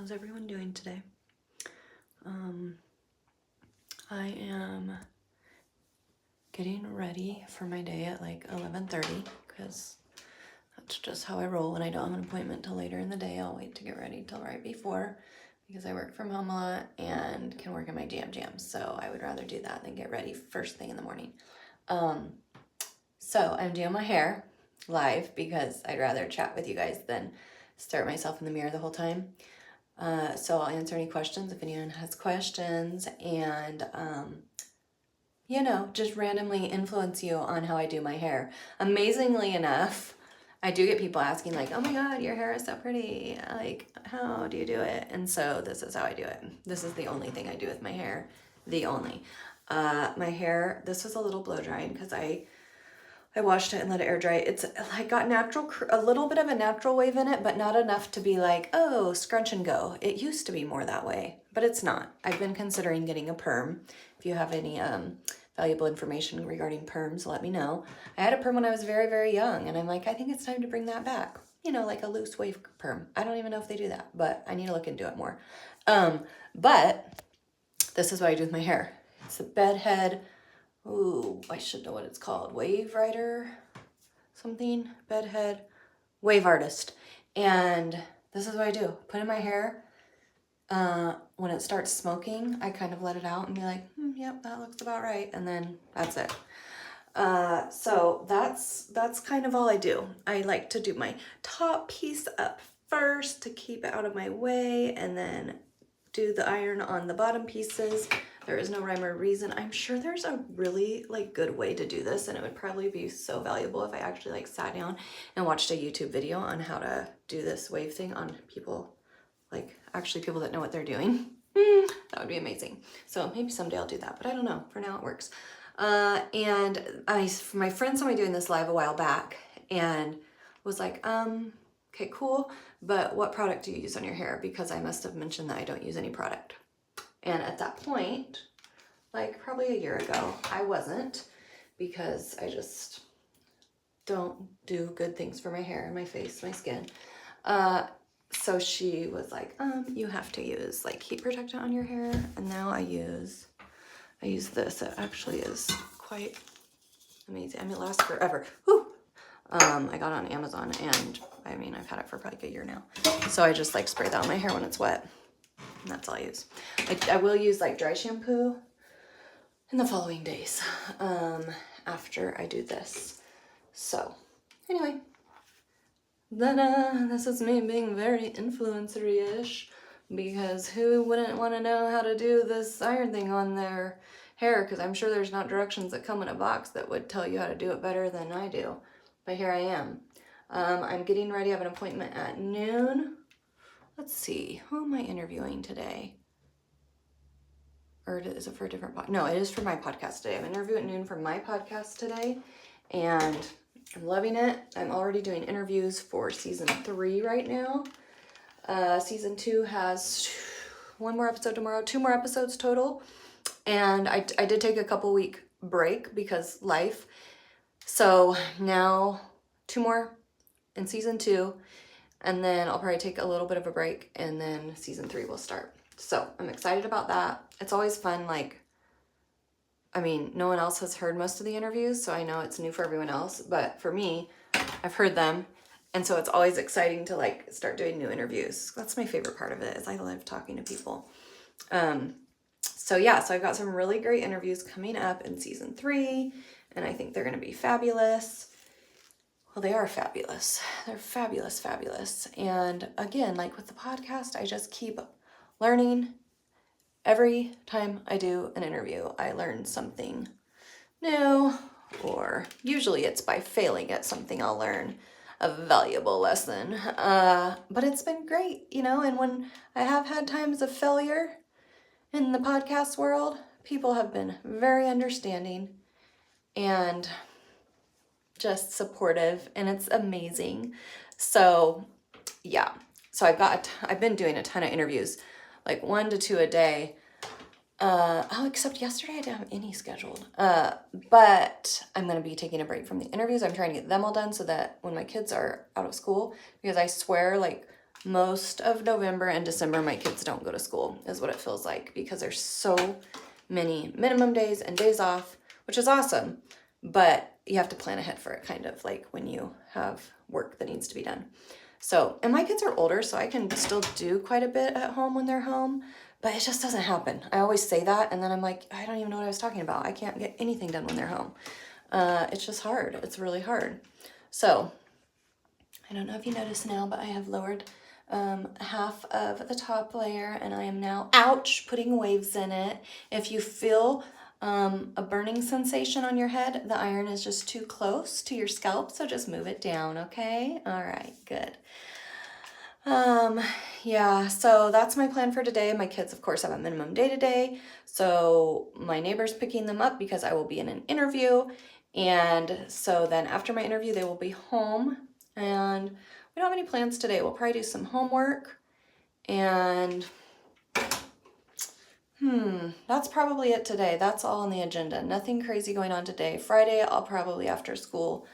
How's everyone doing today? I am getting ready for my day at like 11:30 because that's just how I roll. When I don't have an appointment till later in the day, I'll wait to get ready till right before because I work from home a lot and can work in my jams. So I would rather do that than get ready first thing in the morning. So I'm doing my hair live because I'd rather chat with you guys than stare at myself in the mirror the whole time. So I'll answer any questions if anyone has questions and, just randomly influence you on how I do my hair. Amazingly enough, I do get people asking like, oh my God, your hair is so pretty. Like, how do you do it? And so this is how I do it. This is the only thing I do with my hair. The only. My hair, this was a little blow dried because I washed it and let it air dry. It's like got a little bit of a natural wave in it, but not enough to be like, oh, scrunch and go. It used to be more that way, but it's not. I've been considering getting a perm. If you have any valuable information regarding perms, let me know. I had a perm when I was very, very young, and I'm like, I think it's time to bring that back. Like a loose wave perm. I don't even know if they do that, but I need to look into it more. But this is what I do with my hair. It's a bed head. Ooh, I should know what it's called. Wave rider, something, bedhead, wave artist. And this is what I do. Put in my hair. When it starts smoking, I kind of let it out and be like, yep, that looks about right. And then that's it. So that's kind of all I do. I like to do my top piece up first to keep it out of my way and then do the iron on the bottom pieces. There is no rhyme or reason. I'm sure there's a really good way to do this, and it would probably be so valuable if I actually sat down and watched a YouTube video on how to do this wave thing on people, actually people that know what they're doing. That would be amazing. So maybe someday I'll do that, but I don't know. For now it works. And my friend saw me doing this live a while back and was like, okay, cool, but what product do you use on your hair? Because I must have mentioned that I don't use any product. And at that point, probably a year ago, I wasn't, because I just don't do good things for my hair, my face, my skin. So she was like, you have to use heat protectant on your hair. And now I use this. It actually is quite amazing. I mean, it lasts forever. Whew. I got it on Amazon, and I've had it for probably a year now. So I just spray that on my hair when it's wet. And that's all I use. I will use dry shampoo in the following days after I do this. So anyway, this is me being very influencery-ish, because who wouldn't want to know how to do this iron thing on their hair? Because I'm sure there's not directions that come in a box that would tell you how to do it better than I do. But here I am. I'm getting ready. I have an appointment at noon. Let's see, who am I interviewing today? Or is it for a different podcast? No, it is for my podcast today. I'm interviewing at noon for my podcast today, and I'm loving it. I'm already doing interviews for season 3 right now. Season 2 has 1 more episode tomorrow, 2 more episodes total. And I did take a couple week break because life. So now 2 more in season 2. And then I'll probably take a little bit of a break, and then season 3 will start. So I'm excited about that. It's always fun. No one else has heard most of the interviews, so I know it's new for everyone else. But for me, I've heard them. And so it's always exciting to start doing new interviews. That's my favorite part of it, is I love talking to people. So I've got some really great interviews coming up in season 3, and I think they're going to be fabulous. Well, they are fabulous. They're fabulous, fabulous. And again, with the podcast, I just keep learning. Every time I do an interview, I learn something new, or usually it's by failing at something I'll learn a valuable lesson. But it's been great, and when I have had times of failure in the podcast world, people have been very understanding and just supportive, and it's amazing. So I've been doing a ton of interviews, 1 to 2 a day. Except yesterday I didn't have any scheduled. But I'm going to be taking a break from the interviews. I'm trying to get them all done so that when my kids are out of school, because I swear most of November and December, my kids don't go to school, is what it feels like, because there's so many minimum days and days off, which is awesome, but you have to plan ahead for it, kind of like when you have work that needs to be done. So, and my kids are older, so I can still do quite a bit at home when they're home, but it just doesn't happen. I always say that, and then I'm like, I don't even know what I was talking about. I can't get anything done when they're home. It's just hard. It's really hard. So, I don't know if you notice now, but I have lowered half of the top layer, and I am now, ouch, putting waves in it. If you feel a burning sensation on your head, the iron is just too close to your scalp, so just move it down, okay? All right, good. Yeah, so that's my plan for today. My kids, of course, have a minimum day today, so my neighbor's picking them up because I will be in an interview, and so then after my interview, they will be home, and we don't have any plans today. We'll probably do some homework, and that's probably it today. That's all on the agenda. Nothing crazy going on today. Friday, I'll probably, after school,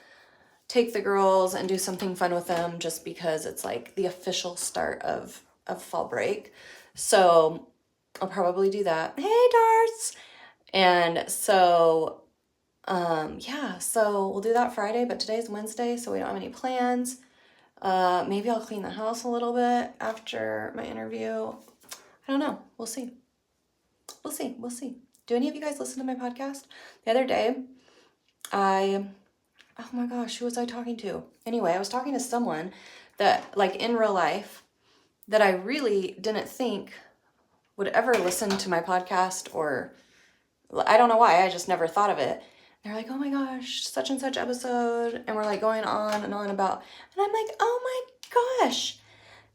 take the girls and do something fun with them, just because it's like the official start of fall break. So I'll probably do that. Hey, Darts! And so, yeah, so we'll do that Friday, but today's Wednesday, so we don't have any plans. Maybe I'll clean the house a little bit after my interview. I don't know. We'll see. We'll see. Do any of you guys listen to my podcast? The other day, oh my gosh, who was I talking to? Anyway, I was talking to someone that, like, in real life, that I really didn't think would ever listen to my podcast, or I don't know why, I just never thought of it. They're like, oh my gosh, such and such episode, and we're like going on and on about, and I'm like, oh my gosh,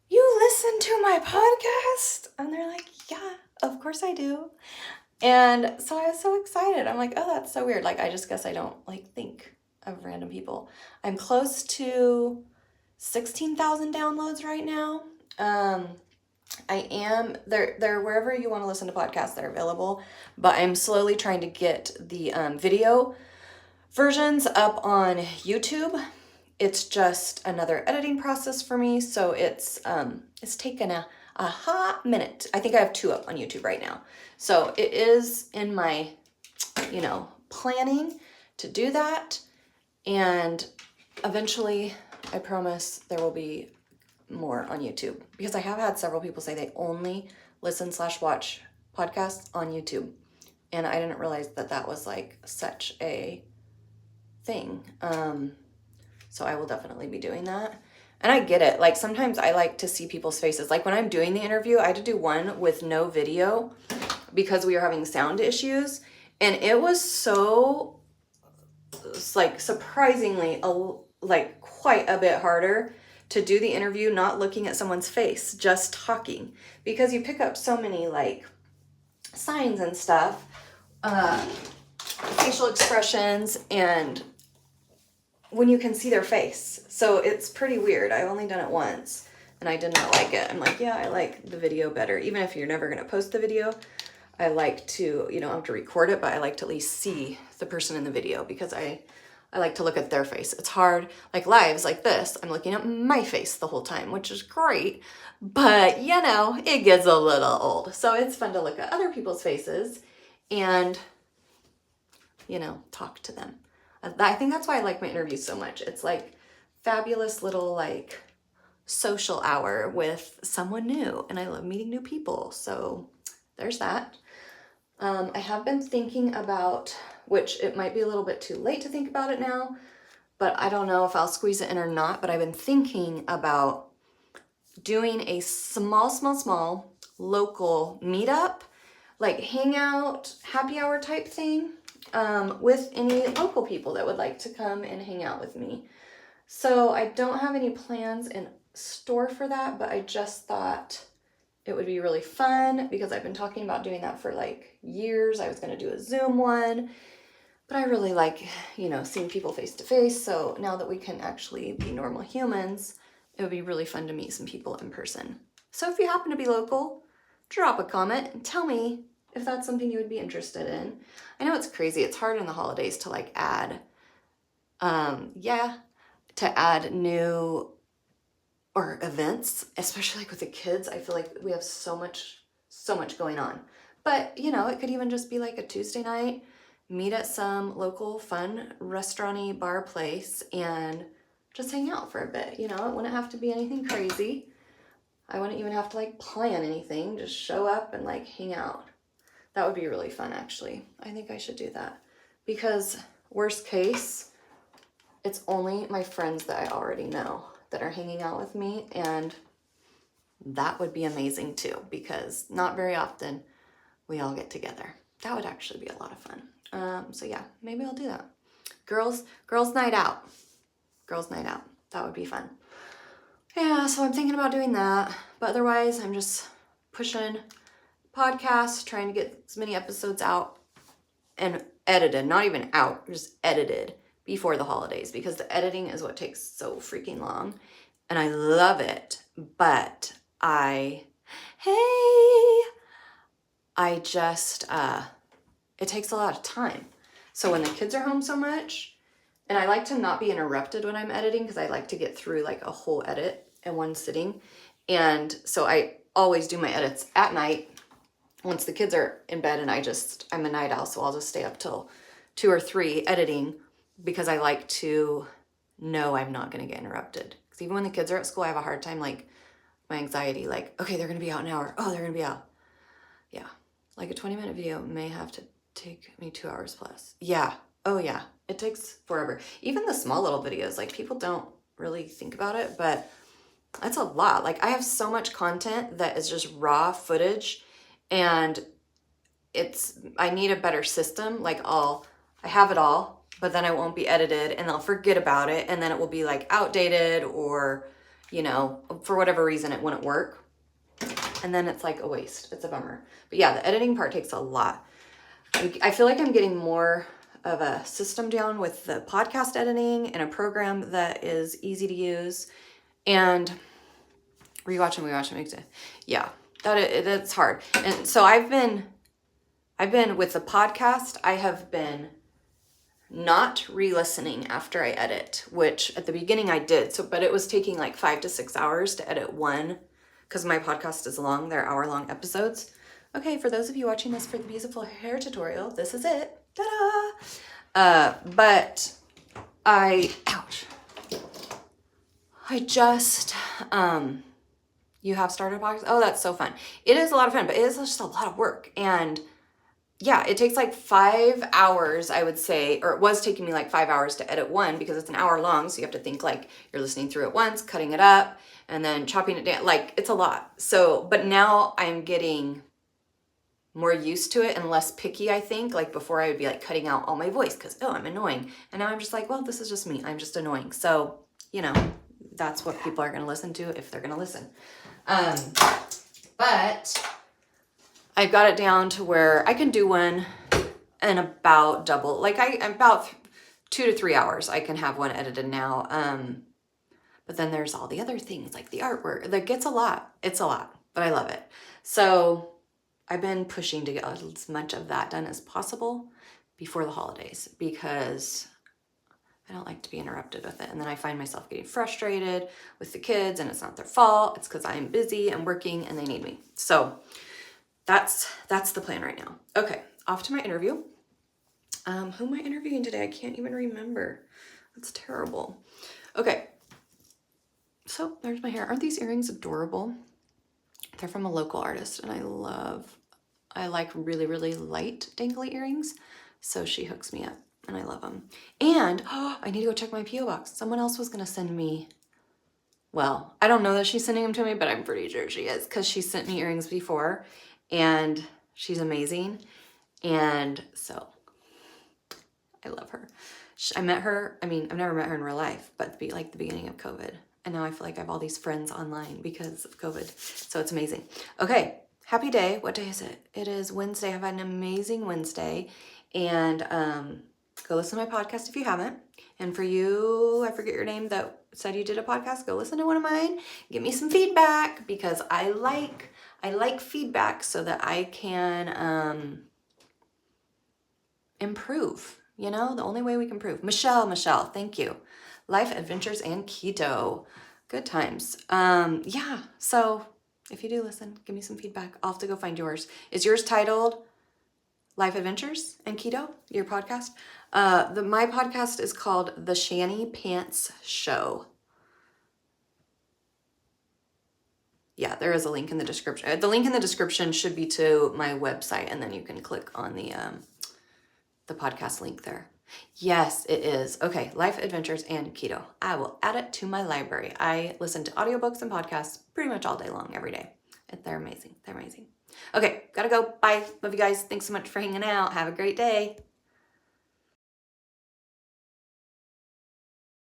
you listen to my podcast? And they're like, yeah, of course I do. And so I was so excited. I'm like, oh, that's so weird. Like, I just guess I don't like think of random people. I'm close to 16,000 downloads right now. I am they're wherever you want to listen to podcasts, they're available, but I'm slowly trying to get the video versions up on YouTube. It's just another editing process for me, so it's taken a hot minute. I think I have 2 up on YouTube right now. So it is in my, planning to do that, and eventually, I promise, there will be more on YouTube, because I have had several people say they only listen/watch podcasts on YouTube, and I didn't realize that was like such a thing. So I will definitely be doing that. And I get it. Like, sometimes I like to see people's faces. Like, when I'm doing the interview, I had to do one with no video because we were having sound issues, and it was so, like, surprisingly, like, quite a bit harder to do the interview not looking at someone's face, just talking, because you pick up so many, like, signs and stuff, facial expressions, and when you can see their face. So it's pretty weird. I've only done it once, and I did not like it. I'm like, yeah, I like the video better. Even if you're never going to post the video, I like to, you don't have to record it, but I like to at least see the person in the video, because I like to look at their face. It's hard, like lives like this, I'm looking at my face the whole time, which is great, but it gets a little old. So it's fun to look at other people's faces and, talk to them. I think that's why I like my interviews so much. It's like fabulous little, like, social hour with someone new, and I love meeting new people. So there's that. I have been thinking about, which it might be a little bit too late to think about it now, but I don't know if I'll squeeze it in or not, but I've been thinking about doing a small local meetup, like hangout, happy hour type thing, with any local people that would like to come and hang out with me. So I don't have any plans in store for that, but I just thought it would be really fun, because I've been talking about doing that for like years. I was going to do a Zoom one, but I really like, seeing people face to face. So now that we can actually be normal humans, it would be really fun to meet some people in person. So if you happen to be local, drop a comment and tell me if that's something you would be interested in. I know it's crazy. It's hard in the holidays to like add, to add new or events, especially like with the kids. I feel like we have so much going on. But, you know, it could even just be like a Tuesday night, meet at some local fun restaurant-y bar place and just hang out for a bit. You know, it wouldn't have to be anything crazy. I wouldn't even have to like plan anything. Just show up and like hang out. That would be really fun, actually. I think I should do that. Because worst case, it's only my friends that I already know that are hanging out with me, and that would be amazing too, because not very often we all get together. That would actually be a lot of fun. So yeah, maybe I'll do that. Girls night out. Girls night out. That would be fun. Yeah, so I'm thinking about doing that. But otherwise, I'm just pushing podcasts, trying to get as many episodes out and edited, not even out, just edited before the holidays, because the editing is what takes so freaking long. And I love it, but I just, it takes a lot of time. So when the kids are home so much, and I like to not be interrupted when I'm editing, because I like to get through like a whole edit in one sitting. And so I always do my edits at night once the kids are in bed, and I'm a night owl, so I'll just stay up till 2 or 3 editing, because I like to know I'm not going to get interrupted. Because even when the kids are at school, I have a hard time, like my anxiety, like, okay, they're going to be out an hour. Oh, they're going to be out. Yeah. Like a 20-minute video may have to take me 2 hours plus. Yeah. Oh yeah. It takes forever. Even the small little videos, like people don't really think about it, but that's a lot. Like I have so much content that is just raw footage, and I need a better system. Like I have it all, but then I won't be edited, and they'll forget about it, and then it will be like outdated, or, you know, for whatever reason it wouldn't work. And then it's like a waste. It's a bummer. But yeah, the editing part takes a lot. I feel like I'm getting more of a system down with the podcast editing and a program that is easy to use. And rewatching. Yeah, it's hard. And so I've been with the podcast, I have been not re-listening after I edit, which at the beginning I did. So, but it was taking like 5 to 6 hours to edit one, because my podcast is long. They're hour-long episodes. Okay, for those of you watching this for the beautiful hair tutorial, this is it. Ta-da! But I just, you have started a podcast? Oh, that's so fun. It is a lot of fun, but it is just a lot of work. And yeah, it takes like 5 hours, I would say, or it was taking me like 5 hours to edit one, because it's an hour long. So you have to think like you're listening through it once, cutting it up, and then chopping it down. Like it's a lot. So, but now I'm getting more used to it and less picky, I think. Like before I would be like cutting out all my voice because, oh, I'm annoying. And now I'm just like, well, this is just me. I'm just annoying. So, you know, that's what people are going to listen to if they're going to listen. But I've got it down to where I can do one in about double, like about 2 to 3 hours, I can have one edited now. But then there's all the other things like the artwork that gets a lot. It's a lot, but I love it. So I've been pushing to get as much of that done as possible before the holidays, because I don't like to be interrupted with it. And then I find myself getting frustrated with the kids, and it's not their fault. It's because I'm busy and working and they need me. So that's the plan right now. Okay, off to my interview. Who am I interviewing today? I can't even remember. That's terrible. Okay, so there's my hair. Aren't these earrings adorable? They're from a local artist, and I like really, really light dangly earrings. So she hooks me up, and I love them. And I need to go check my P.O. box. Someone else was gonna send me, well, I don't know that she's sending them to me, but I'm pretty sure she is, because she sent me earrings before, and she's amazing. And so I love her. I met her, I mean, I've never met her in real life, but like the beginning of COVID. And now I feel like I have all these friends online because of COVID. So it's amazing. Okay, happy day. What day is it? It is Wednesday. I've had an amazing Wednesday. And go listen to my podcast if you haven't. And for you, I forget your name, that said you did a podcast, go listen to one of mine. Give me some feedback, because I like feedback so that I can improve. You know, the only way we can improve. Michelle, thank you. Life Adventures and Keto. Good times. Yeah. So if you do listen, give me some feedback. I'll have to go find yours. Is yours titled Life Adventures and Keto, your podcast? My podcast is called The Shanny Pants Show. Yeah, there is a link in the description. The link in the description should be to my website, and then you can click on the podcast link there. Yes, it is. Okay, Life Adventures and Keto. I will add it to my library. I listen to audiobooks and podcasts pretty much all day long, every day. They're amazing. They're amazing. Okay, gotta go. Bye. Love you guys. Thanks so much for hanging out. Have a great day.